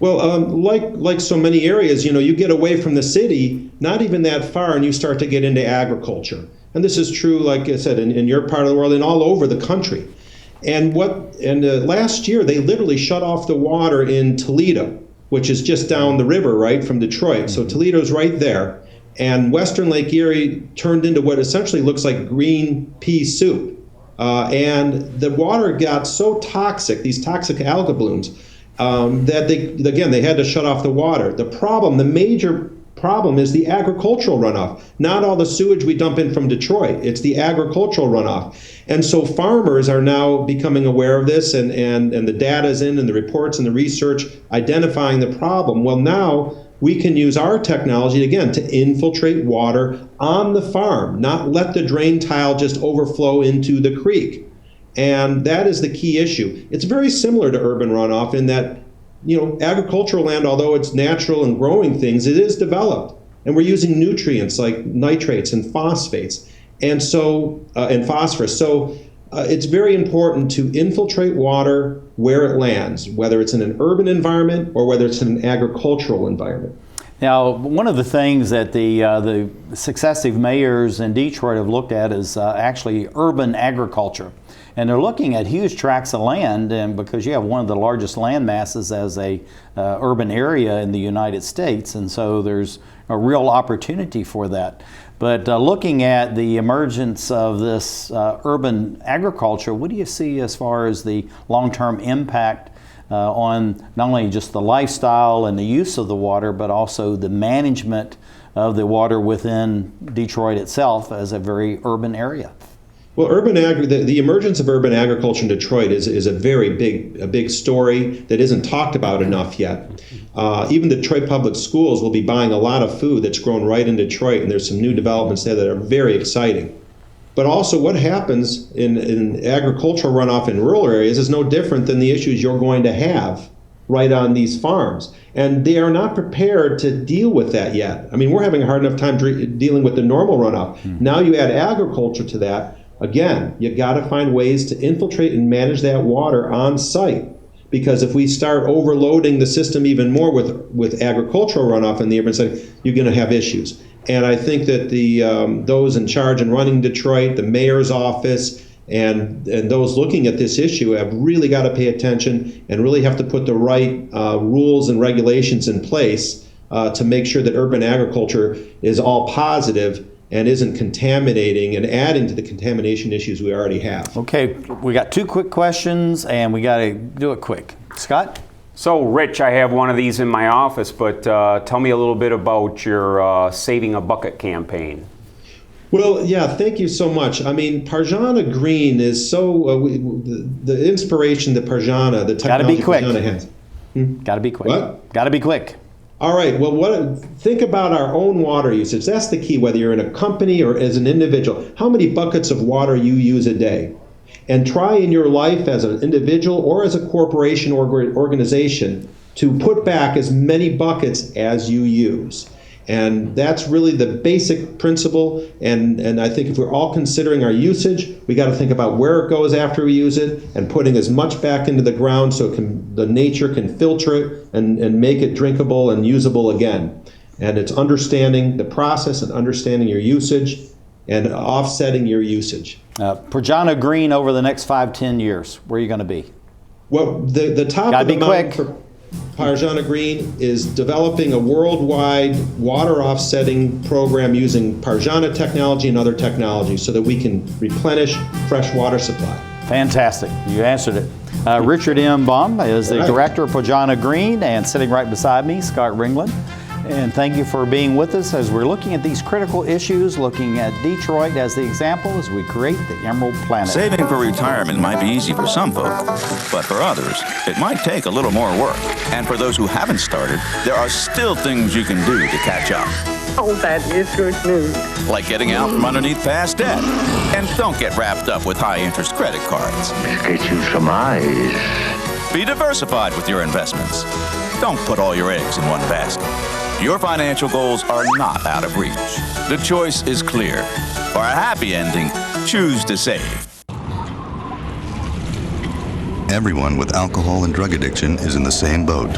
Well, like so many areas, you get away from the city, not even that far, and you start to get into agriculture. And this is true, like I said, in your part of the world and all over the country. And last year, they literally shut off the water in Toledo, which is just down the river, right, from Detroit. So Toledo's right there. And Western Lake Erie turned into what essentially looks like green pea soup. And the water got so toxic, these toxic algal blooms, that they had to shut off the water. The major problem is the agricultural runoff. Not all the sewage we dump in from Detroit, it's the agricultural runoff. And so farmers are now becoming aware of this, and the data is in, and the reports and the research identifying the problem. Well, now we can use our technology, again, to infiltrate water on the farm, not let the drain tile just overflow into the creek. And that is the key issue. It's very similar to urban runoff in that, agricultural land, although it's natural and growing things, it is developed. And we're using nutrients like nitrates and phosphates and phosphorus. So it's very important to infiltrate water where it lands, whether it's in an urban environment or whether it's in an agricultural environment. Now, one of the things that the successive mayors in Detroit have looked at is actually urban agriculture. And they're looking at huge tracts of land, and because you have one of the largest land masses as a urban area in the United States, and so there's a real opportunity for that. But looking at the emergence of this urban agriculture, what do you see as far as the long-term impact on not only just the lifestyle and the use of the water, but also the management of the water within Detroit itself as a very urban area? Well, the emergence of urban agriculture in Detroit is a very big story that isn't talked about enough yet. Even the Detroit Public Schools will be buying a lot of food that's grown right in Detroit, and there's some new developments there that are very exciting. But also what happens in agricultural runoff in rural areas is no different than the issues you're going to have right on these farms. And they are not prepared to deal with that yet. I mean, we're having a hard enough time dealing with the normal runoff. Now you add agriculture to that. Again, you got to find ways to infiltrate and manage that water on site. Because if we start overloading the system even more with agricultural runoff in the urban setting, you're going to have issues. And I think that those in charge and running Detroit, the mayor's office, and those looking at this issue have really got to pay attention and really have to put the right rules and regulations in place to make sure that urban agriculture is all positive and isn't contaminating and adding to the contamination issues we already have. Okay, we got 2 quick questions and we got to do it quick. Scott? So, Rich, I have one of these in my office, but tell me a little bit about your Saving a Bucket campaign. Well, yeah, thank you so much. I mean, Parjana Green is so, the inspiration that Parjana, the technology Parjana has. Got to be quick. What? Got to be quick. All right, well, think about our own water usage. That's the key, whether you're in a company or as an individual. How many buckets of water you use a day? And try in your life as an individual or as a corporation or organization to put back as many buckets as you use. And that's really the basic principle. And I think if we're all considering our usage, we got to think about where it goes after we use it and putting as much back into the ground so the nature can filter it and make it drinkable and usable again. And it's understanding the process and understanding your usage and offsetting your usage. Parjana Green over the next 5-10 years, where are you going to be? Well, the top of the mountain for Parjana Green is developing a worldwide water offsetting program using Parjana technology and other technologies so that we can replenish fresh water supply. Fantastic. You answered it. Richard M. Baum is the director of Parjana Green, and sitting right beside me, Scott Ringlein. And thank you for being with us as we're looking at these critical issues, looking at Detroit as the example as we create the Emerald Planet. Saving for retirement might be easy for some folk, but for others, it might take a little more work. And for those who haven't started, there are still things you can do to catch up. Oh, that is good news. Like getting out from underneath past debt. And don't get wrapped up with high-interest credit cards. Get you some eyes. Be diversified with your investments. Don't put all your eggs in one basket. Your financial goals are not out of reach. The choice is clear. For a happy ending, choose to save. Everyone with alcohol and drug addiction is in the same boat.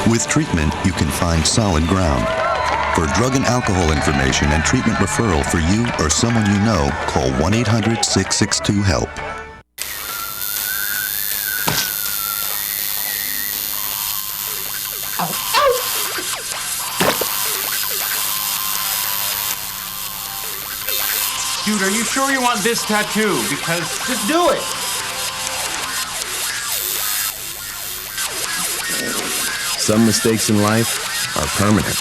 With treatment, you can find solid ground. For drug and alcohol information and treatment referral for you or someone you know, call 1-800-662-HELP. Dude, are you sure you want this tattoo? Because just do it. Some mistakes in life are permanent.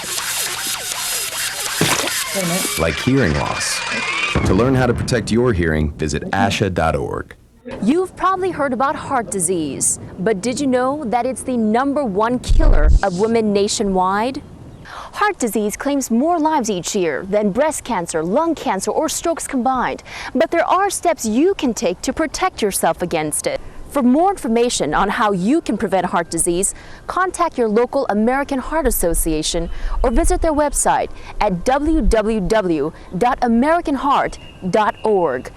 like hearing loss. To learn how to protect your hearing, visit asha.org. You've probably heard about heart disease, but did you know that it's the #1 killer of women nationwide? Heart disease claims more lives each year than breast cancer, lung cancer, or strokes combined. But there are steps you can take to protect yourself against it. For more information on how you can prevent heart disease, contact your local American Heart Association or visit their website at www.americanheart.org.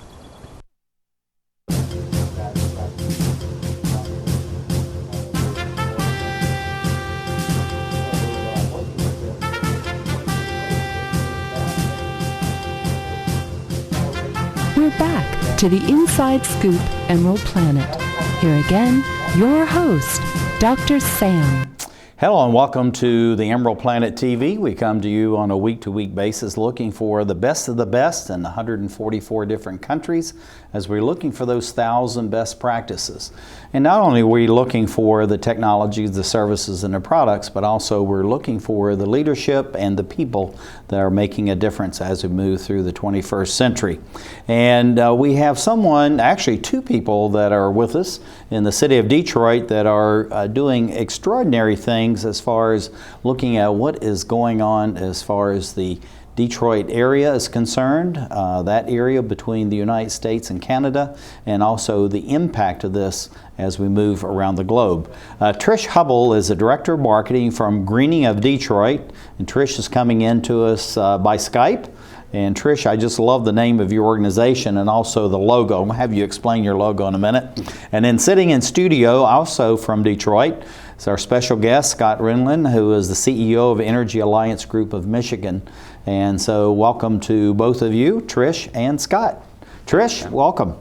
We're back to the Inside Scoop Emerald Planet. Here again, your host, Dr. Sam. Hello and welcome to the Emerald Planet TV. We come to you on a week-to-week basis looking for the best of the best in 144 different countries as we're looking for those 1,000 best practices. And not only are we looking for the technologies, the services, and the products, but also we're looking for the leadership and the people that are making a difference as we move through the 21st century. And we have someone, actually two people that are with us in the city of Detroit that are doing extraordinary things as far as looking at what is going on as far as the Detroit area is concerned, that area between the United States and Canada, and also the impact of this as we move around the globe. Trish Hubbell is the Director of Marketing from Greening of Detroit, and Trish is coming in to us by Skype. And Trish, I just love the name of your organization and also the logo. I'm going to have you explain your logo in a minute. And then sitting in studio, also from Detroit, is our special guest, Scott Ringlein, who is the CEO of Energy Alliance Group of Michigan. And so welcome to both of you, Trish and Scott. Trish, welcome.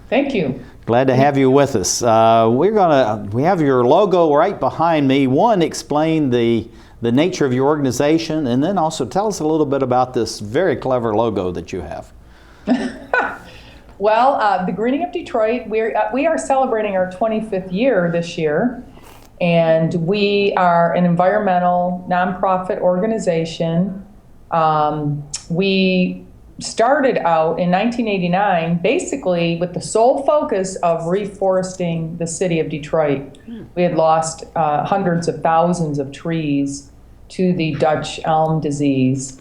Thank you. Glad to have you with us. We have your logo right behind me. One, explain the nature of your organization, and then also tell us a little bit about this very clever logo that you have. Well, the Greening of Detroit, we are celebrating our 25th year this year, and we are an environmental nonprofit organization. We started out in 1989 basically with the sole focus of reforesting the city of Detroit. We had lost hundreds of thousands of trees to the Dutch elm disease.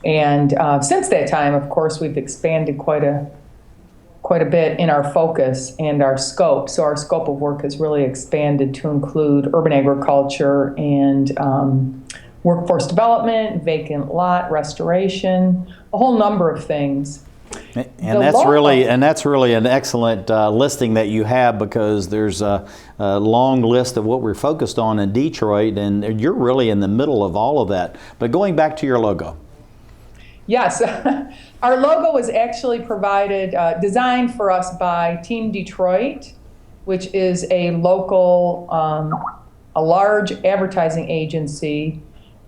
And since that time, of course, we've expanded quite a bit in our focus and our scope. So our scope of work has really expanded to include urban agriculture and workforce development, vacant lot restoration, a whole number of things. And that's really an excellent listing that you have, because there's a long list of what we're focused on in Detroit, and you're really in the middle of all of that. But going back to your logo. Yes, our logo was actually provided, designed for us by Team Detroit, which is a local, a large advertising agency.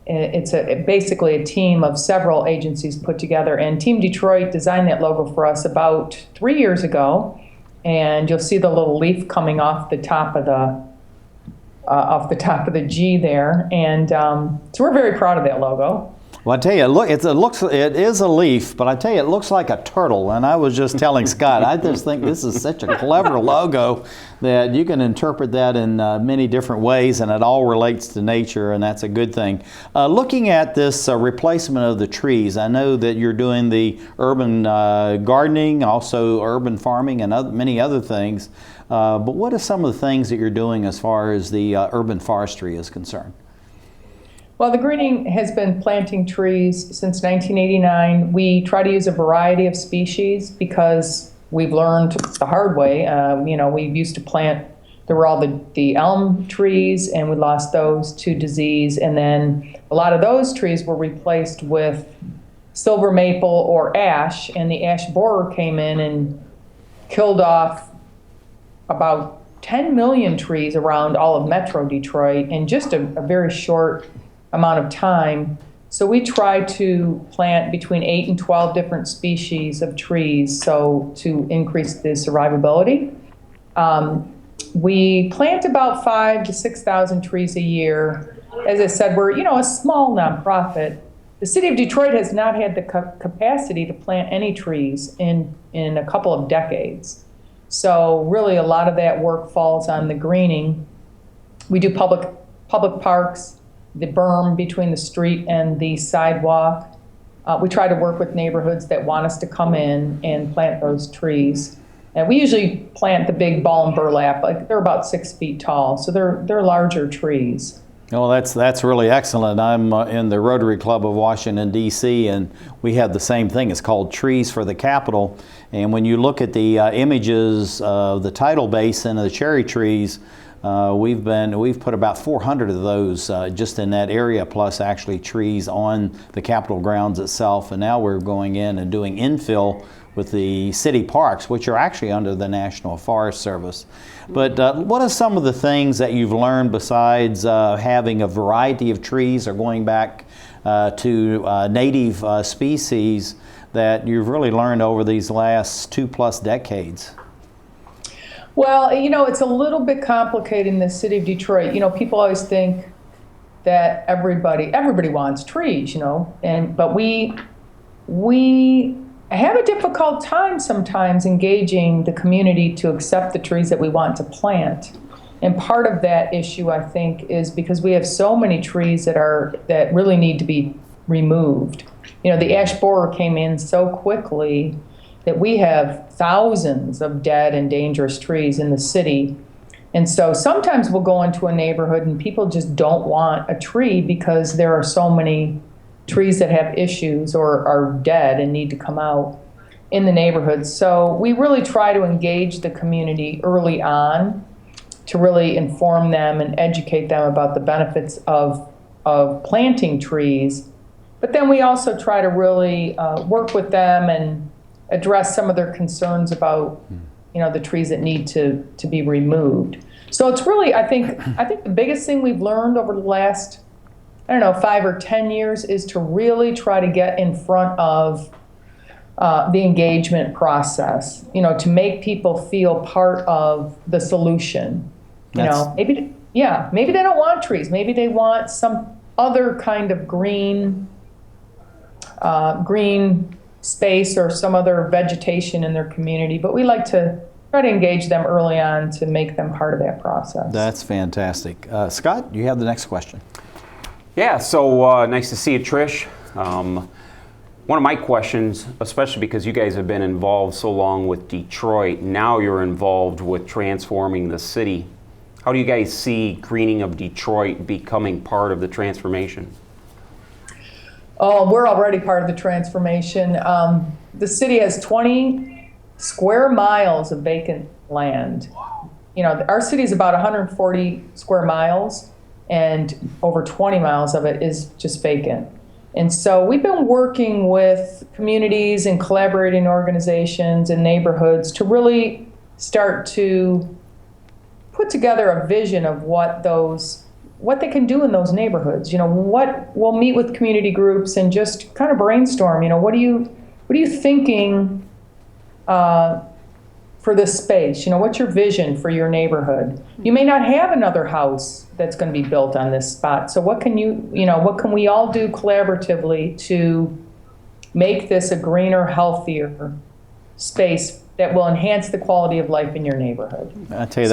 It's basically a team of several agencies put together, and Team Detroit designed that logo for us about 3 years ago, and you'll see the little leaf coming off the top of the G there, and so we're very proud of that logo. Well, I tell you, look, it is a leaf, but I tell you, it looks like a turtle. And I was just telling Scott, I just think this is such a clever logo that you can interpret that in many different ways, and it all relates to nature, and that's a good thing. Looking at this replacement of the trees, I know that you're doing the urban gardening, also urban farming, and many other things. But what are some of the things that you're doing as far as the urban forestry is concerned? Well, the Greening has been planting trees since 1989. We try to use a variety of species because we've learned the hard way. We used to plant, there were all the elm trees, and we lost those to disease. And then a lot of those trees were replaced with silver maple or ash, and the ash borer came in and killed off about 10 million trees around all of Metro Detroit in just a very short amount of time. So we try to plant between 8 and 12 different species of trees, so to increase the survivability. We plant about 5,000 to 6,000 trees a year. As I said, we're a small nonprofit, the city of Detroit has not had the capacity to plant any trees in a couple of decades. So really a lot of that work falls on the greening. We do public parks, the berm between the street and the sidewalk. We try to work with neighborhoods that want us to come in and plant those trees. And we usually plant the big Baum burlap, like they're about 6 feet tall, so they're larger trees. Well, that's really excellent. I'm in the Rotary Club of Washington, D.C., and we have the same thing. It's called Trees for the Capitol. And when you look at the images of the tidal basin and the cherry trees, we've put about 400 of those just in that area, plus actually trees on the Capitol grounds itself. And now we're going in and doing infill with the city parks, which are actually under the National Forest Service. But what are some of the things that you've learned besides having a variety of trees or going back to native species that you've really learned over these last 2+ decades? Well, it's a little bit complicated in the city of Detroit. People always think that everybody wants trees, but we have a difficult time sometimes engaging the community to accept the trees that we want to plant. And part of that issue, I think, is because we have so many trees that really need to be removed. The ash borer came in so quickly that we have thousands of dead and dangerous trees in the city. And so sometimes we'll go into a neighborhood and people just don't want a tree because there are so many trees that have issues or are dead and need to come out in the neighborhood. So we really try to engage the community early on to really inform them and educate them about the benefits of planting trees. But then we also try to really work with them and address some of their concerns about the trees that need to be removed. So it's really, I think the biggest thing we've learned over the last 5 or 10 years is to really try to get in front of the engagement process, to make people feel part of the solution. Maybe they don't want trees. Maybe they want some other kind of green space or some other vegetation in their community. But we like to try to engage them early on to make them part of that process. That's fantastic. Scott, you have the next question. Yeah, so nice to see you, Trish. One of my questions, especially because you guys have been involved so long with Detroit, now you're involved with transforming the city. How do you guys see greening of Detroit becoming part of the transformation? Oh, we're already part of the transformation. The city has 20 square miles of vacant land. Our city is about 140 square miles, and over 20 miles of it is just vacant. And so we've been working with communities and collaborating organizations and neighborhoods to really start to put together a vision of what they can do in those neighborhoods. We'll meet with community groups and just kind of brainstorm, what are you thinking for this space? What's your vision for your neighborhood? You may not have another house that's going to be built on this spot. So what can what can we all do collaboratively to make this a greener, healthier space that will enhance the quality of life in your neighborhood? I tell you,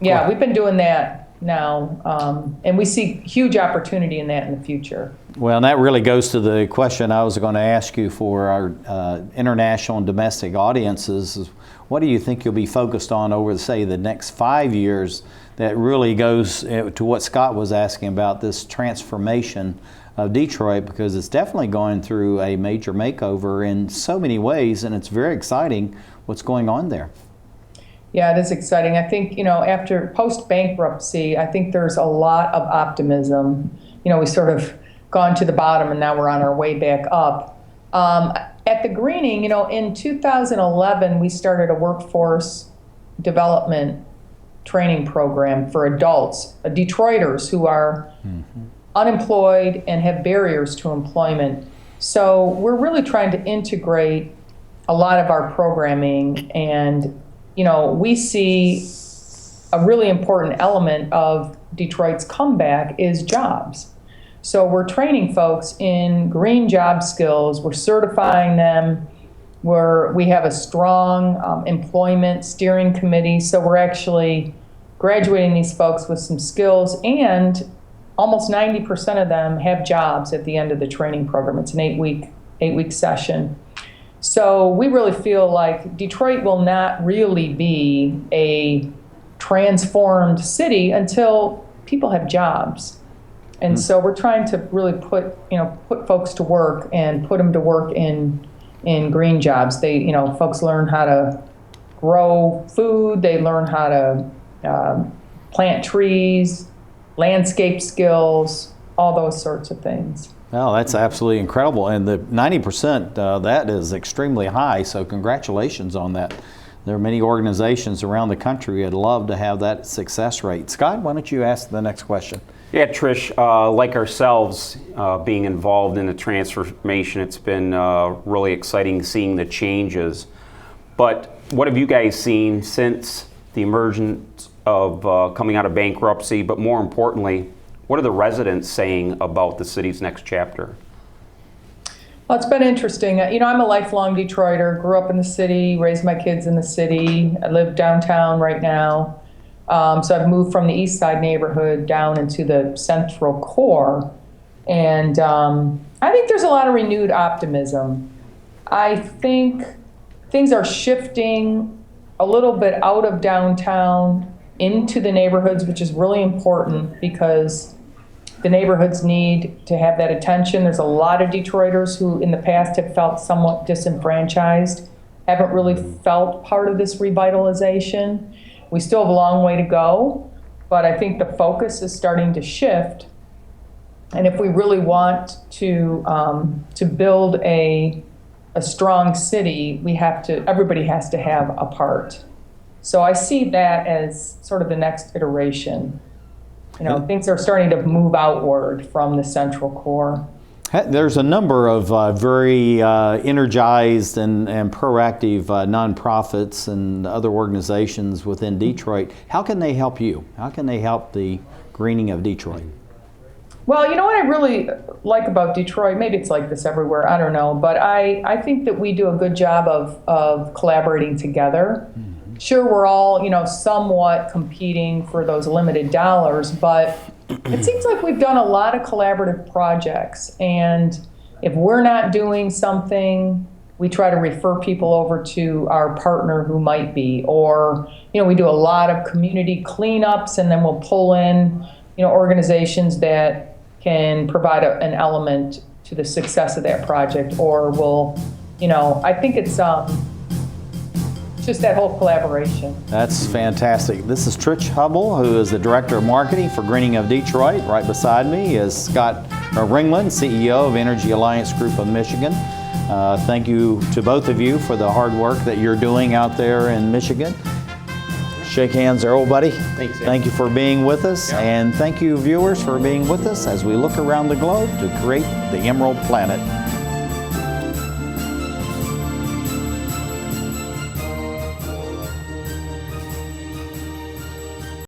yeah, we've been doing that now, and we see huge opportunity in that in the future. Well, and that really goes to the question I was going to ask you for our international and domestic audiences. What do you think you'll be focused on over, say, the next 5 years that really goes to what Scott was asking about, this transformation of Detroit, because it's definitely going through a major makeover in so many ways, and it's very exciting what's going on there. Yeah, it is exciting. I think, after post-bankruptcy, I think there's a lot of optimism. We sort of gone to the bottom and now we're on our way back up. At the greening, in 2011, we started a workforce development training program for adults, Detroiters who are unemployed and have barriers to employment. So we're really trying to integrate a lot of our programming, and we see a really important element of Detroit's comeback is jobs. So we're training folks in green job skills. We're certifying them. We have a strong employment steering committee. So we're actually graduating these folks with some skills, and almost 90% of them have jobs at the end of the training program. It's an eight-week session. So we really feel like Detroit will not really be a transformed city until people have jobs. And so we're trying to really put folks to work and put them to work in green jobs. Folks learn how to grow food. They learn how to plant trees, landscape skills, all those sorts of things. Well, that's absolutely incredible. And the 90%, that is extremely high, so congratulations on that. There are many organizations around the country that'd love to have that success rate. Scott, why don't you ask the next question? Yeah, Trish, like ourselves, being involved in the transformation, it's been really exciting seeing the changes. But what have you guys seen since the emergence of coming out of bankruptcy, but more importantly, what are the residents saying about the city's next chapter? Well, it's been interesting. I'm a lifelong Detroiter, grew up in the city, raised my kids in the city. I live downtown right now. So I've moved from the east side neighborhood down into the central core. And I think there's a lot of renewed optimism. I think things are shifting a little bit out of downtown into the neighborhoods, which is really important because the neighborhoods need to have that attention. There's a lot of Detroiters who in the past have felt somewhat disenfranchised, haven't really felt part of this revitalization. We still have a long way to go, but I think the focus is starting to shift. And if we really want to build a strong city, everybody has to have a part. So I see that as sort of the next iteration. Things are starting to move outward from the central core. There's a number of very energized and proactive nonprofits and other organizations within Detroit. How can they help you? How can they help the greening of Detroit? Well, you know what I really like about Detroit, maybe it's like this everywhere, I don't know, but I think that we do a good job of collaborating together. Sure, we're all, somewhat competing for those limited dollars, but it seems like we've done a lot of collaborative projects. And if we're not doing something, we try to refer people over to our partner who might be. Or, we do a lot of community cleanups, and then we'll pull in, organizations that can provide an element to the success of that project. Or we'll, I think it's just that whole collaboration. That's fantastic. This is Trish Hubbell, who is the Director of Marketing for Greening of Detroit. Right beside me is Scott Ringlein, CEO of Energy Alliance Group of Michigan. Thank you to both of you for the hard work that you're doing out there in Michigan. Shake hands there, old buddy. Thanks, Thank you for being with us, and thank you, viewers, for being with us as we look around the globe to create the Emerald Planet.